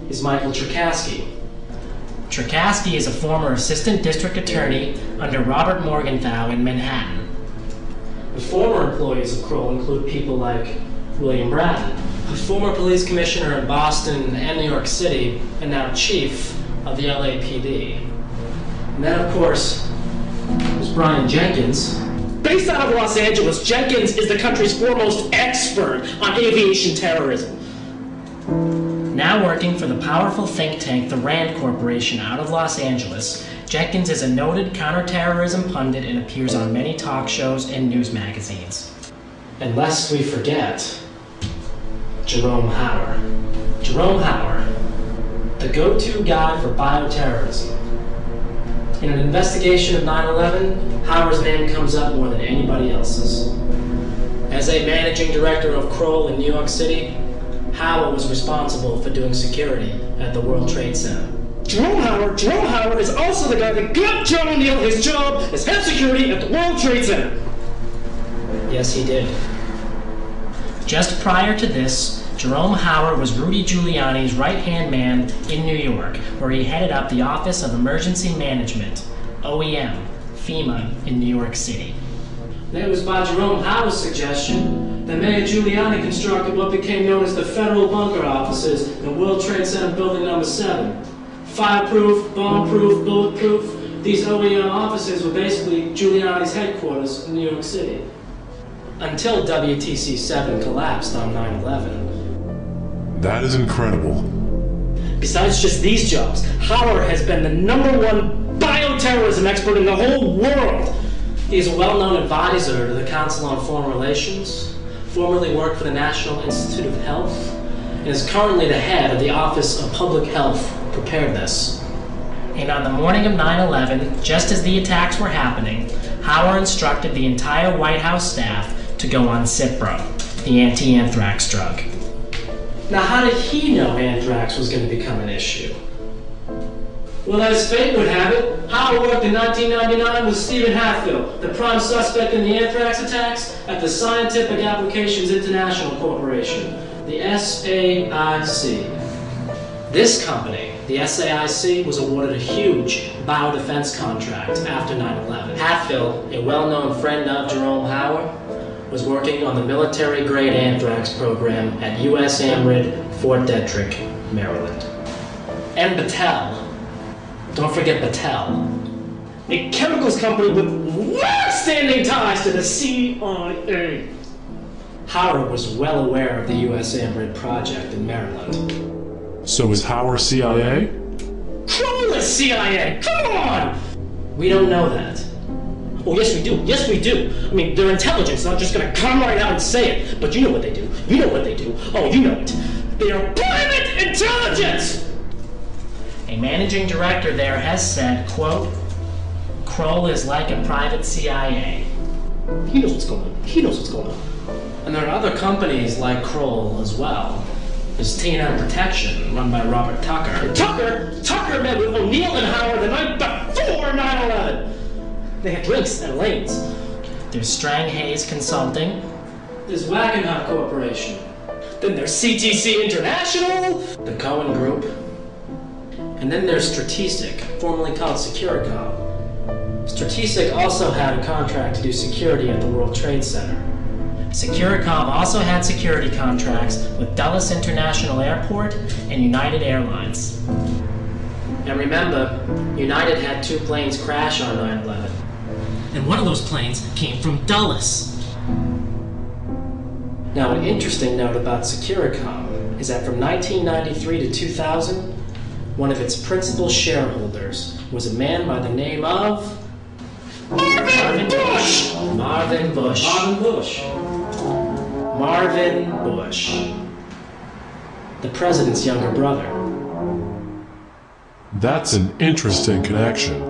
is Michael Cherkasky. Cherkasky is a former assistant district attorney under Robert Morgenthau in Manhattan. The former employees of Kroll include people like William Bratton, a former police commissioner in Boston and New York City, and now chief of the LAPD. And then, of course, there's Brian Jenkins. Based out of Los Angeles, Jenkins is the country's foremost expert on aviation terrorism. Now working for the powerful think tank, the RAND Corporation, out of Los Angeles, Jenkins is a noted counterterrorism pundit and appears on many talk shows and news magazines. And lest we forget, Jerome Hauer. Jerome Hauer, the go-to guy for bioterrorism. In an investigation of 9/11, Hauer's name comes up more than anybody else's. As a managing director of Kroll in New York City, Hauer was responsible for doing security at the World Trade Center. Jerome Hauer is also the guy that got Joe O'Neill his job as head security at the World Trade Center. Yes, he did. Just prior to this, Jerome Hauer was Rudy Giuliani's right-hand man in New York, where he headed up the Office of Emergency Management, OEM, FEMA, in New York City. And it was by Jerome Hauer's suggestion that Mayor Giuliani constructed what became known as the Federal Bunker Offices in the World Trade Center Building Number 7. Fireproof, bomb-proof, bulletproof, these OEM offices were basically Giuliani's headquarters in New York City. Until WTC-7 collapsed on 9/11. That is incredible. Besides just these jobs, Hauer has been the #1 bioterrorism expert in the whole world. He is a well-known advisor to the Council on Foreign Relations, formerly worked for the National Institute of Health, and is currently the head of the Office of Public Health Preparedness. And on the morning of 9/11, just as the attacks were happening, Hauer instructed the entire White House staff to go on Cipro, the anti-anthrax drug. Now, how did he know anthrax was going to become an issue? Well, as fate would have it, Hauer worked in 1999 with Stephen Hatfield, the prime suspect in the anthrax attacks at the Scientific Applications International Corporation, the SAIC. This company, the SAIC, was awarded a huge biodefense contract after 9/11. Hatfield, a well-known friend of Jerome Hauer, was working on the military-grade anthrax program at U.S. AMRID, Fort Detrick, Maryland. And Battelle. Don't forget Battelle. A chemicals company with long-standing ties to the CIA. Hauer was well aware of the U.S. AMRID project in Maryland. So is Hauer CIA? Kroll is CIA! Come on! We don't know that. Oh, yes we do. Yes we do. I mean, their intelligence is not just gonna come right out and say it. But you know what they do. You know what they do. Oh, you know it. They are private intelligence! A managing director there has said, quote, Kroll is like a private CIA. He knows what's going on. He knows what's going on. And there are other companies like Kroll as well. There's T&M Protection, run by Robert Tucker. Tucker met with O'Neill and Hauer the night before 9/11. They had drinks at Elaine's. There's Strang Hayes Consulting. There's Wackenhut Corporation. Then there's CTC International. The Cohen Group. And then there's Strategic, formerly called Securicom. Strategic also had a contract to do security at the World Trade Center. Securicom also had security contracts with Dulles International Airport and United Airlines. And remember, United had 2 planes crash on 9/11. And one of those planes came from Dulles. Now, an interesting note about Securicom is that from 1993 to 2000, one of its principal shareholders was a man by the name of Marvin Bush! Marvin Bush. Marvin Bush. The president's younger brother. That's an interesting connection.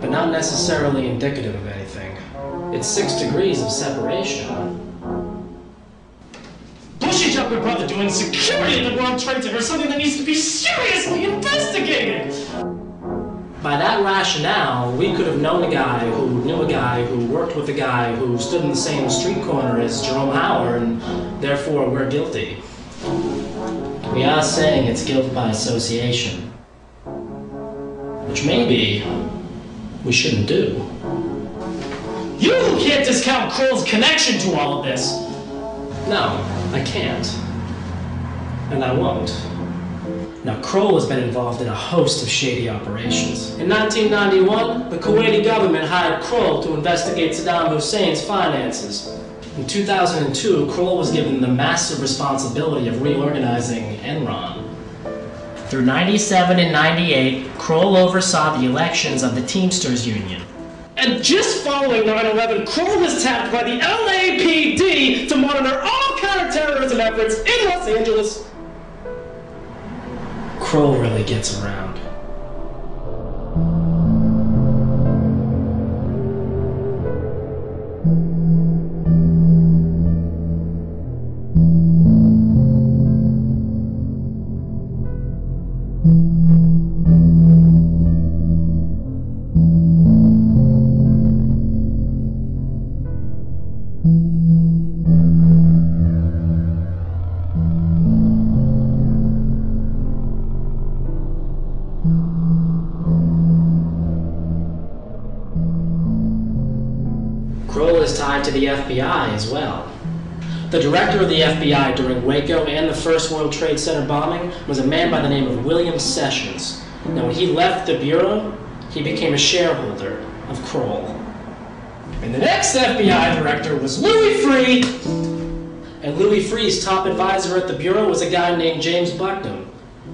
But not necessarily indicative of anything. It's 6 degrees of separation. Bushy jumping brother doing security at the World Trade Center is something that needs to be seriously investigated! By that rationale, we could have known a guy who knew a guy who worked with a guy who stood in the same street corner as Jerome Hauer, and therefore we're guilty. We are saying it's guilt by association. Which maybe we shouldn't do. You can't discount Kroll's connection to all of this! No, I can't. And I won't. Now, Kroll has been involved in a host of shady operations. In 1991, the Kuwaiti government hired Kroll to investigate Saddam Hussein's finances. In 2002, Kroll was given the massive responsibility of reorganizing Enron. Through 97 and 98, Kroll oversaw the elections of the Teamsters Union. And just following 9/11, Kroll was tapped by the LAPD to monitor all counterterrorism efforts in Los Angeles. Kroll really gets around. Kroll is tied to the FBI as well. The director of the FBI during Waco and the first World Trade Center bombing was a man by the name of William Sessions. Now, when he left the Bureau, he became a shareholder of Kroll. And the next FBI director was Louis Freeh. And Louis Freeh's top advisor at the Bureau was a guy named James Bucknam.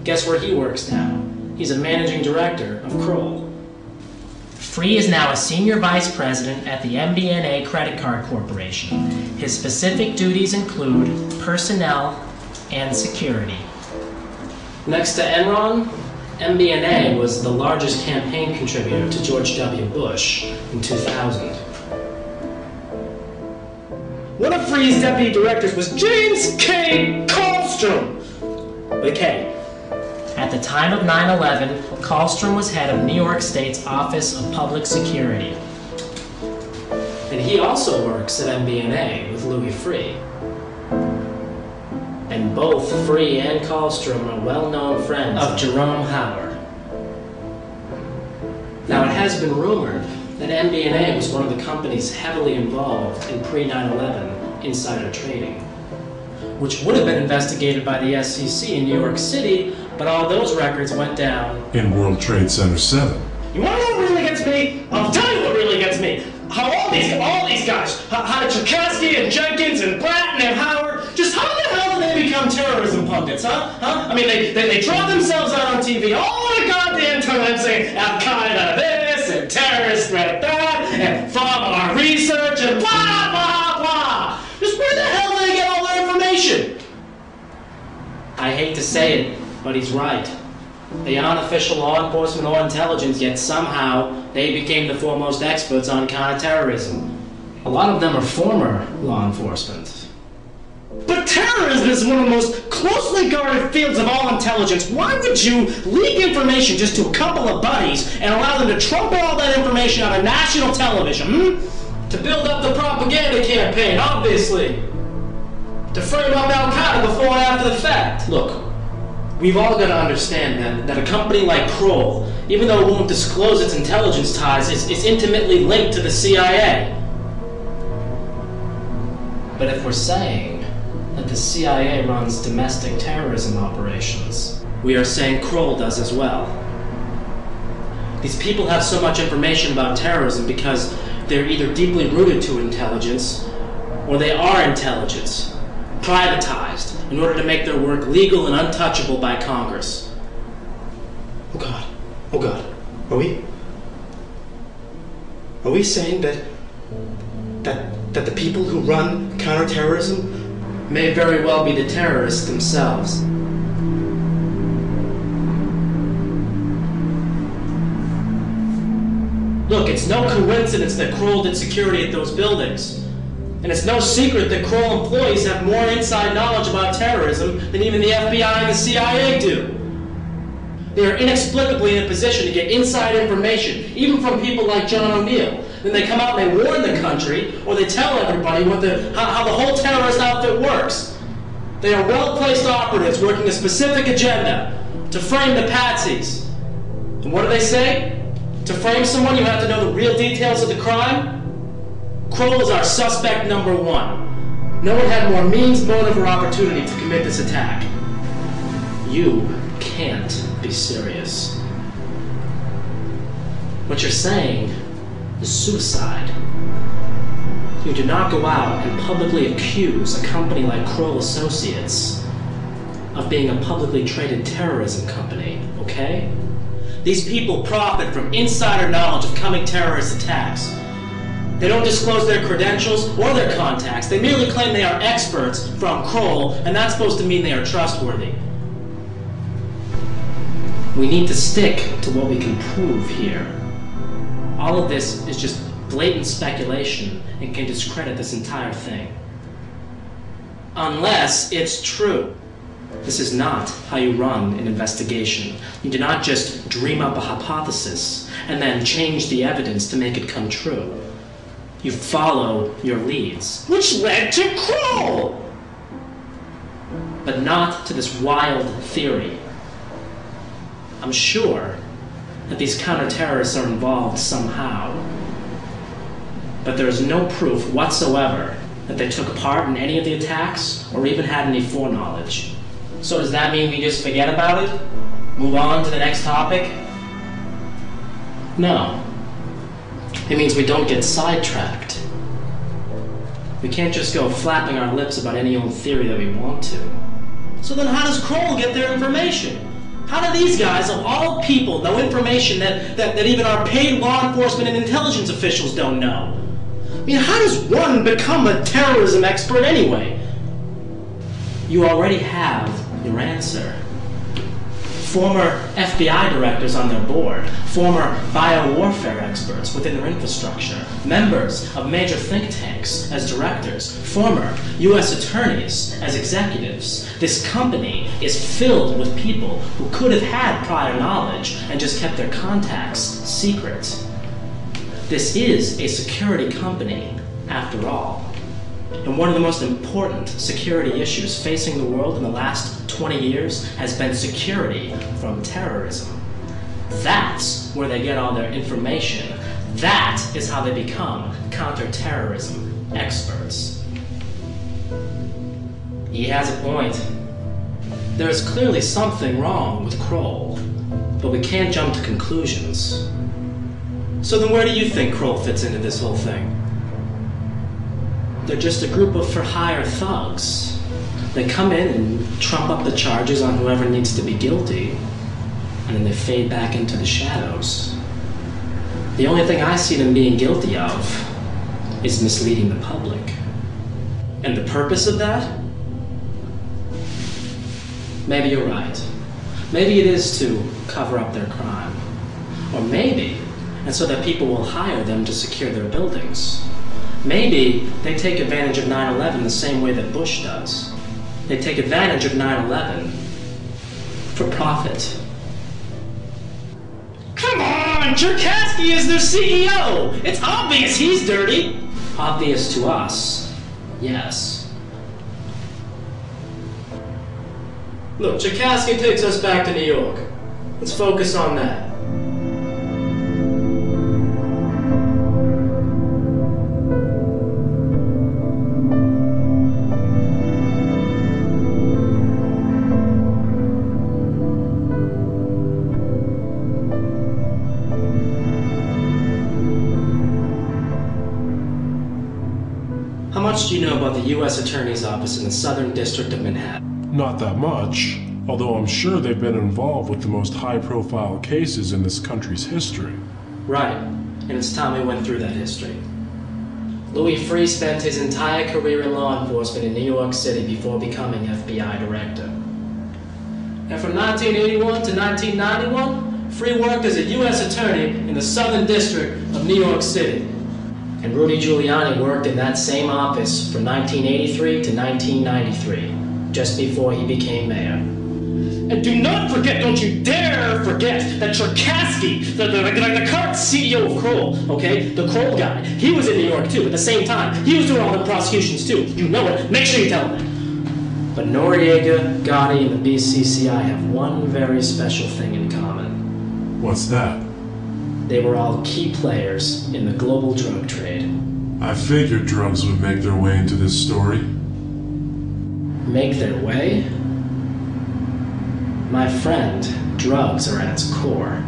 Guess where he works now? He's a managing director of Kroll. Freeh is now a senior vice president at the MBNA Credit Card Corporation. His specific duties include personnel and security. Next to Enron, MBNA was the largest campaign contributor to George W. Bush in 2000. One of Freeh's deputy directors was James K. Kallstrom. With a K. At the time of 9/11, Kallstrom was head of New York State's Office of Public Security. And he also works at MBNA with Louis Freeh. And both Freeh and Kallstrom are well-known friends of Jerome Hauer. Now, it has been rumored that MBNA was one of the companies heavily involved in pre-9/11 insider trading, which would have been investigated by the SEC in New York City, but all those records went down In World Trade Center 7. You want to know what really gets me? I'll tell you what really gets me. How all these guys, how Cherkasky and Jenkins and Bratton and Howard, just how the hell did they become terrorism pundits, huh? I mean, they draw themselves out on TV all the goddamn time saying Al-Qaeda this and terrorist threat that and from our research and blah, blah, blah. Just where the hell do they get all their information? I hate to say it, but he's right. They aren't official law enforcement or intelligence, yet somehow they became the foremost experts on counterterrorism. A lot of them are former law enforcement. But terrorism is one of the most closely guarded fields of all intelligence. Why would you leak information just to a couple of buddies and allow them to trumpet all that information on national television, To build up the propaganda campaign, obviously. To frame up Al-Qaeda before and after the fact. Look, we've all got to understand that a company like Kroll, even though it won't disclose its intelligence ties, is intimately linked to the CIA. But if we're saying that the CIA runs domestic terrorism operations, we are saying Kroll does as well. These people have so much information about terrorism because they're either deeply rooted to intelligence, or they are intelligence, privatized in order to make their work legal and untouchable by Congress. Oh God. Are we saying that the people who run counterterrorism May very well be the terrorists themselves. Look, it's no coincidence that Kroll did security at those buildings. And it's no secret that Kroll employees have more inside knowledge about terrorism than even the FBI and the CIA do. They are inexplicably in a position to get inside information, even from people like John O'Neill. Then they come out and they warn the country, or they tell everybody how the whole terrorist outfit works. They are well-placed operatives working a specific agenda to frame the patsies. And what do they say? To frame someone, you have to know the real details of the crime? Kroll is our suspect number one. No one had more means, motive, or opportunity to commit this attack. You can't be serious. What you're saying is suicide. You do not go out and publicly accuse a company like Kroll Associates of being a publicly traded terrorism company, okay? These people profit from insider knowledge of coming terrorist attacks. They don't disclose their credentials or their contacts. They merely claim they are experts from Kroll, and that's supposed to mean they are trustworthy. We need to stick to what we can prove here. All of this is just blatant speculation and can discredit this entire thing. Unless it's true. This is not how you run an investigation. You do not just dream up a hypothesis and then change the evidence to make it come true. You follow your leads, which led to Kroll! But not to this wild theory. I'm sure that these counter-terrorists are involved somehow, but there is no proof whatsoever that they took part in any of the attacks or even had any foreknowledge. So does that mean we just forget about it? Move on to the next topic? No. It means we don't get sidetracked. We can't just go flapping our lips about any old theory that we want to. So then how does Kroll get their information? How do these guys, of all people, know information that even our paid law enforcement and intelligence officials don't know? I mean, how does one become a terrorism expert anyway? You already have your answer. Former FBI directors on their board, former biowarfare experts within their infrastructure, members of major think tanks as directors, former U.S. attorneys as executives. This company is filled with people who could have had prior knowledge and just kept their contacts secret. This is a security company, after all. And one of the most important security issues facing the world in the last 20 years has been security from terrorism. That's where they get all their information. That is how they become counterterrorism experts. He has a point. There is clearly something wrong with Kroll, but we can't jump to conclusions. So then where do you think Kroll fits into this whole thing? They're just a group of for-hire thugs. They come in and trump up the charges on whoever needs to be guilty, and then they fade back into the shadows. The only thing I see them being guilty of is misleading the public. And the purpose of that? Maybe you're right. Maybe it is to cover up their crime. Or maybe, and so that people will hire them to secure their buildings. Maybe they take advantage of 9/11 the same way that Bush does. They take advantage of 9/11 for profit. Come on! Cherkasky is their CEO! It's obvious he's dirty! Obvious to us, yes. Look, Cherkasky takes us back to New York. Let's focus on that. How much do you know about the U.S. Attorney's Office in the Southern District of Manhattan? Not that much, although I'm sure they've been involved with the most high-profile cases in this country's history. Right, and it's time we went through that history. Louis Freeh spent his entire career in law enforcement in New York City before becoming FBI director. And from 1981 to 1991, Free worked as a U.S. attorney in the Southern District of New York City. And Rudy Giuliani worked in that same office from 1983 to 1993, just before he became mayor. And do not forget, don't you dare forget, that Cherkasky, the current CEO of Kroll, okay, the Kroll guy, he was in New York too at the same time. He was doing all the prosecutions too. You know it. Make sure you tell him that. But Noriega, Gotti, and the BCCI have one very special thing in common. What's that? They were all key players in the global drug trade. I figured drugs would make their way into this story. Make their way? My friend, drugs are at its core.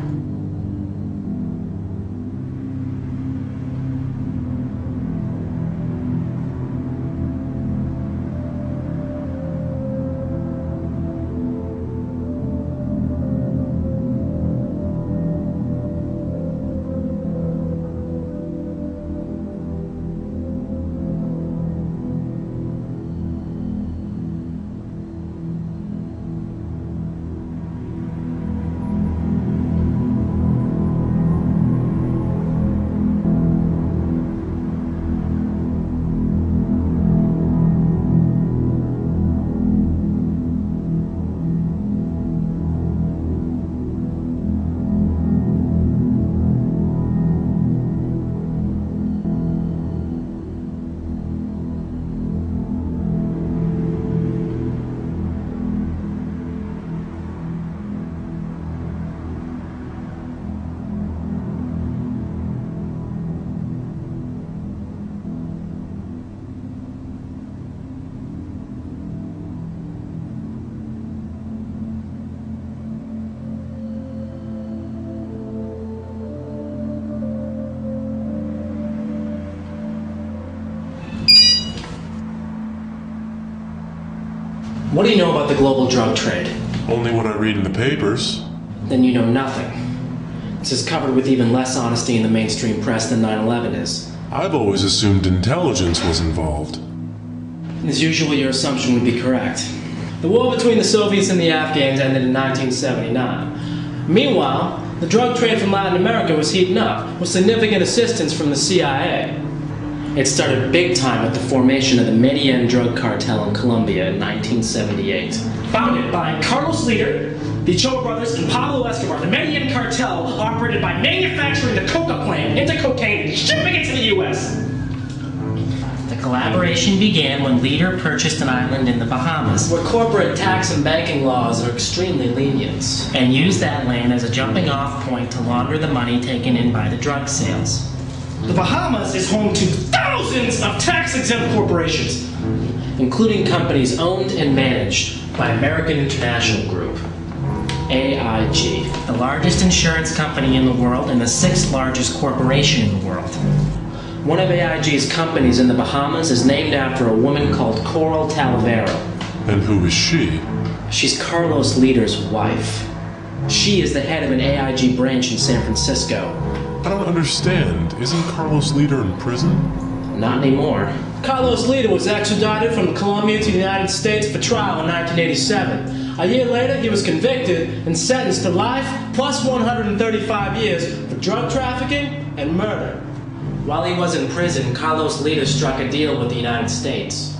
What do you know about the global drug trade? Only what I read in the papers. Then you know nothing. This is covered with even less honesty in the mainstream press than 9/11 is. I've always assumed intelligence was involved. As usual, your assumption would be correct. The war between the Soviets and the Afghans ended in 1979. Meanwhile, the drug trade from Latin America was heating up, with significant assistance from the CIA. It started big time with the formation of the Medellin drug cartel in Colombia in 1978. Founded by Carlos Leader, the Ochoa brothers, and Pablo Escobar, the Medellin cartel operated by manufacturing the coca plant into cocaine and shipping it to the U.S. The collaboration began when Leader purchased an island in the Bahamas Where corporate tax and banking laws are extremely lenient. and used that land as a jumping-off point to launder the money taken in by the drug sales. The Bahamas is home to thousands of tax-exempt corporations, including companies owned and managed by American International Group, AIG. The largest insurance company in the world and the sixth largest corporation in the world. One of AIG's companies in the Bahamas is named after a woman called Coral Talavera. And who is she? She's Carlos Leader's wife. She is the head of an AIG branch in San Francisco. I don't understand. Isn't Carlos Leader in prison? Not anymore. Carlos Leader was extradited from Colombia to the United States for trial in 1987. A year later, he was convicted and sentenced to life plus 135 years for drug trafficking and murder. While he was in prison, Carlos Leader struck a deal with the United States.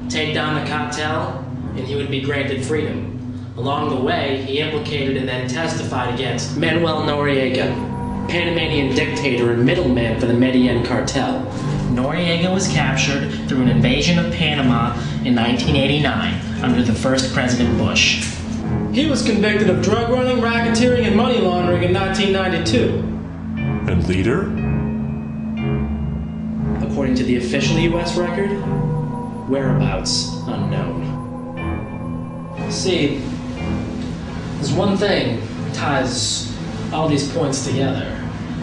Take down the cartel, and he would be granted freedom. Along the way, he implicated and then testified against Manuel Noriega, Panamanian dictator and middleman for the Medellin cartel. Noriega was captured through an invasion of Panama in 1989 under the first President Bush. He was convicted of drug running, racketeering, and money laundering in 1992. And Leader? According to the official U.S. record, whereabouts unknown. See, there's one thing that ties all these points together.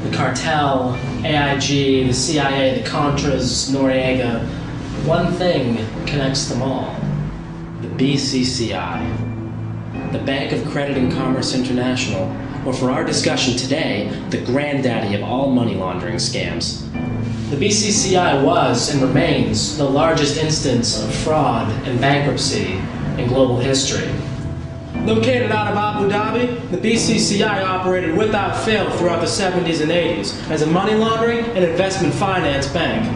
The cartel, AIG, the CIA, the Contras, Noriega. One thing connects them all. The BCCI. The Bank of Credit and Commerce International, or for our discussion today, the granddaddy of all money laundering scams. The BCCI was and remains the largest instance of fraud and bankruptcy in global history. Located out of Abu Dhabi, the BCCI operated without fail throughout the 70s and 80s as a money laundering and investment finance bank.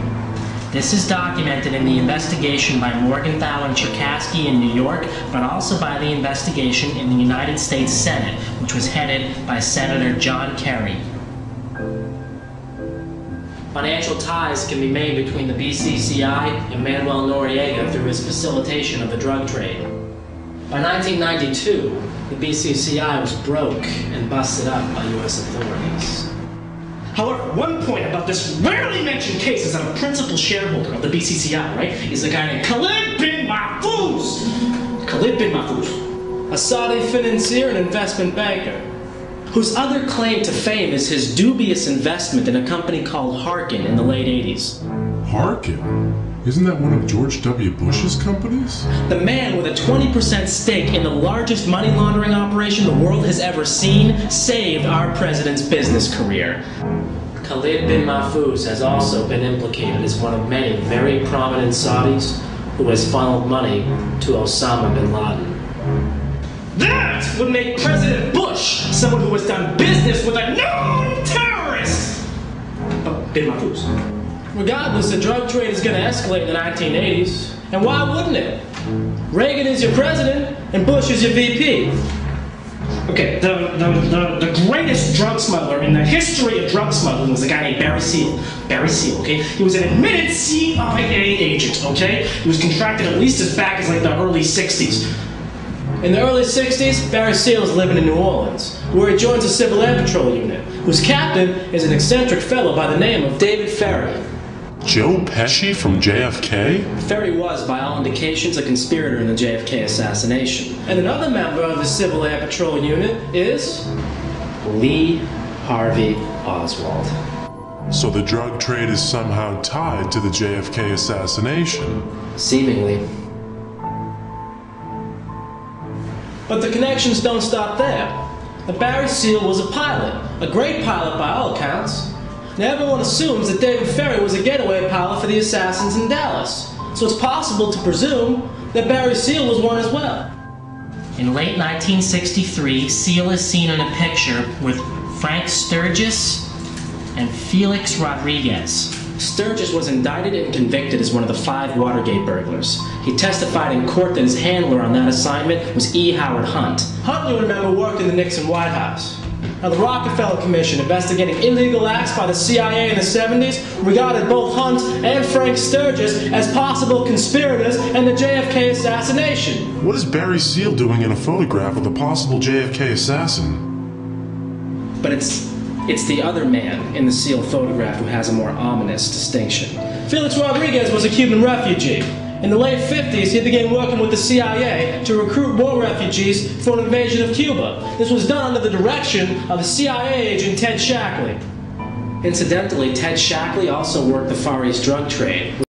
This is documented in the investigation by Morgenthau and Cherkasky in New York, but also by the investigation in the United States Senate, which was headed by Senator John Kerry. Financial ties can be made between the BCCI and Manuel Noriega through his facilitation of the drug trade. By 1992, the BCCI was broke and busted up by U.S. authorities. However, one point about this rarely mentioned case is that a principal shareholder of the BCCI, right, is a guy named Khalid bin Mahfouz. Khalid bin Mahfouz, a Saudi financier and investment banker, whose other claim to fame is his dubious investment in a company called Harkin in the late 80s. Harkin? Isn't that one of George W. Bush's companies? The man with a 20% stake in the largest money laundering operation the world has ever seen saved our president's business career. Khalid bin Mahfouz has also been implicated as one of many very prominent Saudis who has funneled money to Osama bin Laden. That would make President Bush someone who has done business with a known terrorist! Bin Mahfouz. Regardless, the drug trade is going to escalate in the 1980s. And why wouldn't it? Reagan is your president, and Bush is your VP. Okay, the greatest drug smuggler in the history of drug smuggling was a guy named Barry Seal. Barry Seal, okay? He was an admitted CIA agent, okay? He was contracted at least as back as like the early 60s. In the early 60s, Barry Seal was living in New Orleans, where he joins a Civil Air Patrol unit, whose captain is an eccentric fellow by the name of David Ferry. Joe Pesci from JFK? Ferry was, by all indications, a conspirator in the JFK assassination. And another member of the Civil Air Patrol unit is Lee Harvey Oswald. So the drug trade is somehow tied to the JFK assassination? Seemingly. But the connections don't stop there. Barry Seal was a pilot, a great pilot by all accounts. Now everyone assumes that David Ferry was a getaway pilot for the assassins in Dallas, so it's possible to presume that Barry Seal was one as well. In late 1963, Seal is seen in a picture with Frank Sturgis and Felix Rodriguez. Sturgis was indicted and convicted as one of the 5 Watergate burglars. He testified in court that his handler on that assignment was E. Howard Hunt. Hunt, you remember, worked in the Nixon White House. Now, the Rockefeller Commission, investigating illegal acts by the CIA in the 70s, regarded both Hunt and Frank Sturgis as possible conspirators in the JFK assassination. What is Barry Seal doing in a photograph with a possible JFK assassin? But it's the other man in the Seal photograph who has a more ominous distinction. Felix Rodriguez was a Cuban refugee. In the late 50s, he began working with the CIA to recruit more refugees for an invasion of Cuba. This was done under the direction of the CIA agent Ted Shackley. Incidentally, Ted Shackley also worked the Far East drug trade.